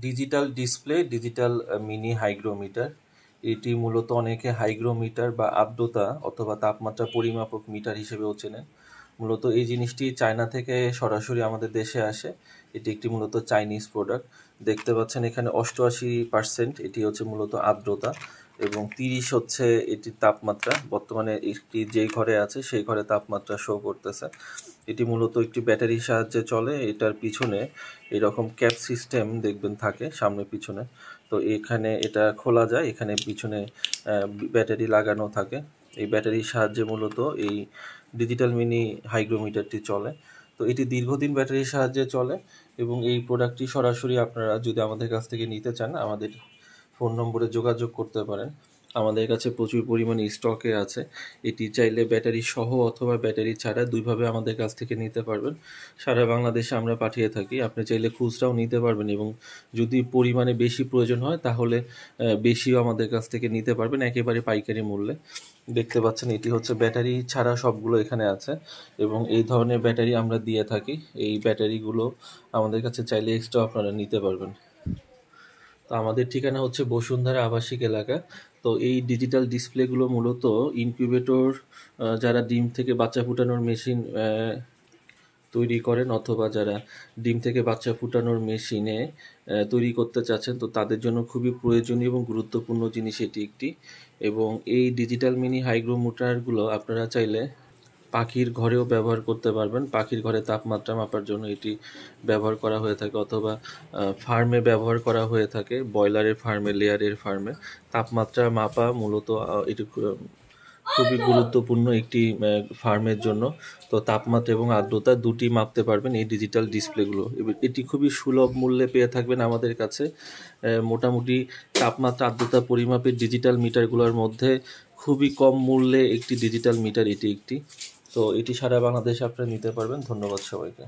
Digital display, digital mini hygrometer. এটি মূলত অনেকে হাইগ্রোমিটার বা আর্দ্রতা অথবা তাপমাত্রা পরিমাপক মিটার হিসেবেও চেনেন। মূলত এই জিনিসটি চায়না থেকে সরাসরি আমাদের দেশে আসে। এটি একটি মূলত চাইনিজ প্রোডাক্ট। দেখতে পাচ্ছেন এখানে 88% এটি হচ্ছে মূলত আর্দ্রতা এবং 30 হচ্ছে এটির তাপমাত্রা। বর্তমানে এটি যেই ঘরে আছে সেই ঘরে তাপমাত্রা শো করতেছে। এটি মূলত একটি ব্যাটারির সাহায্যে চলে। এটার পিছনে এরকম ক্যাপ সিস্টেম দেখবেন থাকে সামনে পিছনে। তো এখানে এটা খোলা যায়, এখানে পিছনে ব্যাটারি লাগানো থাকে। এই ব্যাটারির সাহায্যে মূলত এই ডিজিটাল মিনি হাইগ্রোমিটারটি চলে। তো এটি দীর্ঘদিন ব্যাটারির সাহায্যে চলে এবং এই প্রোডাক্টটি সরাসরি আপনারা যদি আমাদের কাছ থেকে নিতে চান আমাদের ফোন নম্বরে যোগাযোগ করতে পারেন। আমাদের কাছে প্রচুর পরিমাণে স্টকে আছে। এটি চাইলে ব্যাটারি সহ অথবা ব্যাটারি ছাড়া দুইভাবে আমাদের কাছ থেকে নিতে পারবেন। সারা বাংলাদেশে আমরা পাঠিয়ে থাকি। আপনি চাইলে খুচরাও নিতে পারবেন এবং যদি পরিমাণে বেশি প্রয়োজন হয় তাহলে বেশিও আমাদের কাছ থেকে নিতে পারবেন একেবারে পাইকারি মূল্যে। দেখতে পাচ্ছেন এটি হচ্ছে ব্যাটারি ছাড়া সবগুলো এখানে আছে এবং এই ধরনের ব্যাটারি আমরা দিয়ে থাকি। এই ব্যাটারিগুলো আমাদের কাছে চাইলে এক্সট্রা আপনারা নিতে পারবেন। তো আমাদের ঠিকানা হচ্ছে বসুন্ধরা আবাসিক এলাকা। তো এই ডিজিটাল ডিসপ্লেগুলো মূলত ইনকিউবেটর, যারা ডিম থেকে বাচ্চা ফুটানোর মেশিন তৈরি করেন অথবা যারা ডিম থেকে বাচ্চা ফুটানোর মেশিনে তৈরি করতে চাচ্ছেন, তো তাদের জন্য খুবই প্রয়োজনীয় এবং গুরুত্বপূর্ণ জিনিস এটি একটি। এবং এই ডিজিটাল মিনি হাইগ্রোমিটারগুলো আপনারা চাইলে পাখির ঘরেও ব্যবহার করতে পারবেন। পাখির ঘরে তাপমাত্রা মাপার জন্য এটি ব্যবহার করা হয়ে থাকে অথবা ফার্মে ব্যবহার করা হয়ে থাকে। ব্রয়লারের ফার্মে, লেয়ারের ফার্মে তাপমাত্রা মাপা মূলত এটি খুবই গুরুত্বপূর্ণ একটি ফার্মের জন্য। তো তাপমাত্রা এবং আর্দ্রতা দুটি মাপতে পারবেন এই ডিজিটাল ডিসপ্লেগুলো। এটি খুবই সুলভ মূল্যে পেয়ে থাকবেন আমাদের কাছে। মোটামুটি তাপমাত্রা আর্দ্রতা পরিমাপের ডিজিটাল মিটারগুলোর মধ্যে খুবই কম মূল্যে একটি ডিজিটাল মিটার এটি একটি। তো এটি সারা বাংলাদেশে আপনারা নিতে পারবেন। ধন্যবাদ সবাইকে।